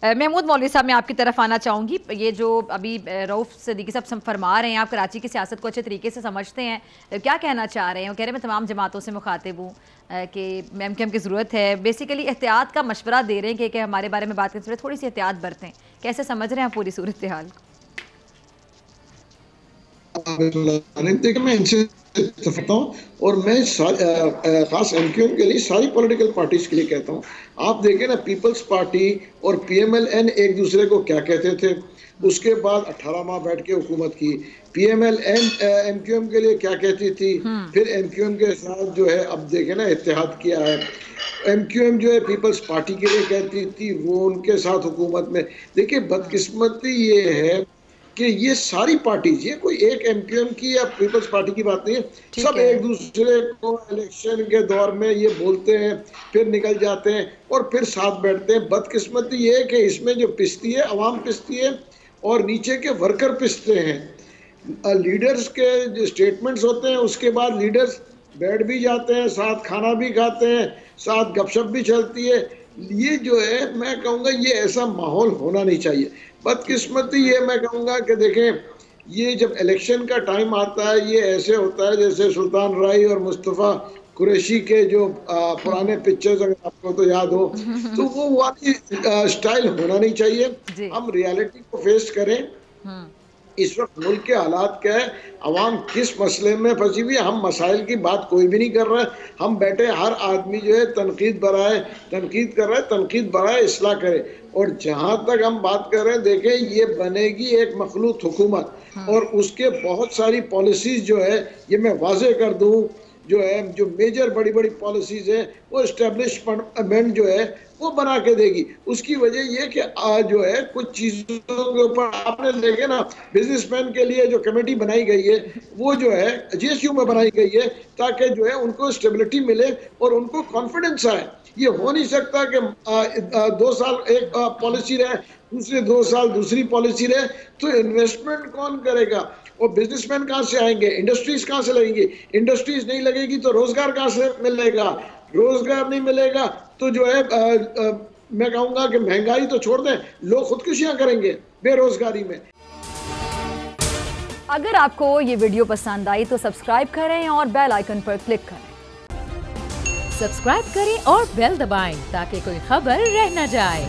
महमूद मौलवी साहब, मैं आपकी तरफ आना चाहूँगी। ये जो अभी रऊफ़ सिद्दीकी साहब फरमा रहे हैं, आप कराची की सियासत को अच्छे तरीके से समझते हैं, क्या कहना चाह रहे हैं? वो कह रहे हैं मैं तमाम जमातों से मुखातिब हूँ कि MQM की ज़रूरत है, बेसिकली एहतियात का मशवरा दे रहे हैं कि हमारे बारे में बात करते हुए थोड़ी सी एहतियात बरतें। कैसे समझ रहे हैं पूरी सूरत हाल को? देखिए, मैं इनसे इत्तेफाक हूँ और मैं खास MQM के लिए सारी पॉलिटिकल पार्टीज के लिए कहता हूँ। आप देखें ना, पीपल्स पार्टी और PMLN एक दूसरे को क्या कहते थे, उसके बाद 18 माह बैठ के हुकूमत की। PMLN MQM के लिए क्या कहती थी, फिर MQM के साथ जो है अब देखें ना इत्तेहाद किया है। MQM जो है पीपल्स पार्टी के लिए कहती थी, वो उनके साथ हुकूमत में। देखिए, बदकिस्मती ये है कि ये सारी पार्टीज, ये कोई एक MQM की या पीपल्स पार्टी की बात नहीं है, सब एक दूसरे को इलेक्शन के दौर में ये बोलते हैं, फिर निकल जाते हैं और फिर साथ बैठते हैं। बदकिस्मती ये है कि इसमें जो पिसती है अवाम पिसती है और नीचे के वर्कर पिसते हैं। लीडर्स के जो स्टेटमेंट्स होते हैं उसके बाद लीडर्स बैठ भी जाते हैं, साथ खाना भी खाते हैं, साथ गपशप भी चलती है। ये जो है, मैं कहूँगा ये ऐसा माहौल होना नहीं चाहिए। बदकिस्मती ये मैं कहूँगा कि देखें, ये जब इलेक्शन का टाइम आता है ये ऐसे होता है जैसे सुल्तान राय और मुस्तफ़ा कुरैशी के जो पुराने पिक्चर्स अगर आपको तो याद हो, तो वो वाली स्टाइल होना नहीं चाहिए। हम रियलिटी को फेस करें। इस वक्त मुल्क के हालात क्या है, अवाम किस मसले में फंसी हुई है, हम मसाइल की बात कोई भी नहीं कर रहा है। हम बैठे, हर आदमी जो है तनकीद बराए तनकीद कर रहा है, तनकीद बराए इस्लाह करे। और जहां तक हम बात कर रहे हैं, देखें ये बनेगी एक मखलूत हुकूमत और उसके बहुत सारी पॉलिसीज जो है, ये मैं वाजे कर दूं, जो है जो मेजर बड़ी बड़ी पॉलिसीज है वो एस्टेब्लिशमेंट जो है वो बना के देगी। उसकी वजह ये कि आज जो है कुछ चीज़ों के ऊपर आपने देखे ना, बिजनेसमैन के लिए जो कमेटी बनाई गई है वो जो है GSU में बनाई गई है ताकि जो है उनको स्टेबिलिटी मिले और उनको कॉन्फिडेंस आए। ये हो नहीं सकता कि 2 साल एक पॉलिसी रहे, दूसरे 2 साल दूसरी पॉलिसी रहे, तो इन्वेस्टमेंट कौन करेगा और बिजनेसमैन कहाँ से आएंगे, इंडस्ट्रीज कहाँ से लगेंगी? इंडस्ट्रीज नहीं लगेगी तो रोजगार कहाँ से मिलेगा? रोजगार नहीं मिलेगा तो जो है मैं कहूँगा कि महंगाई तो छोड़ दें, लोग खुदकुशियां करेंगे बेरोजगारी में। अगर आपको ये वीडियो पसंद आई तो सब्सक्राइब करें और बेल आइकन पर क्लिक करें। सब्सक्राइब करें और बेल दबाएं ताकि कोई खबर रह न जाए।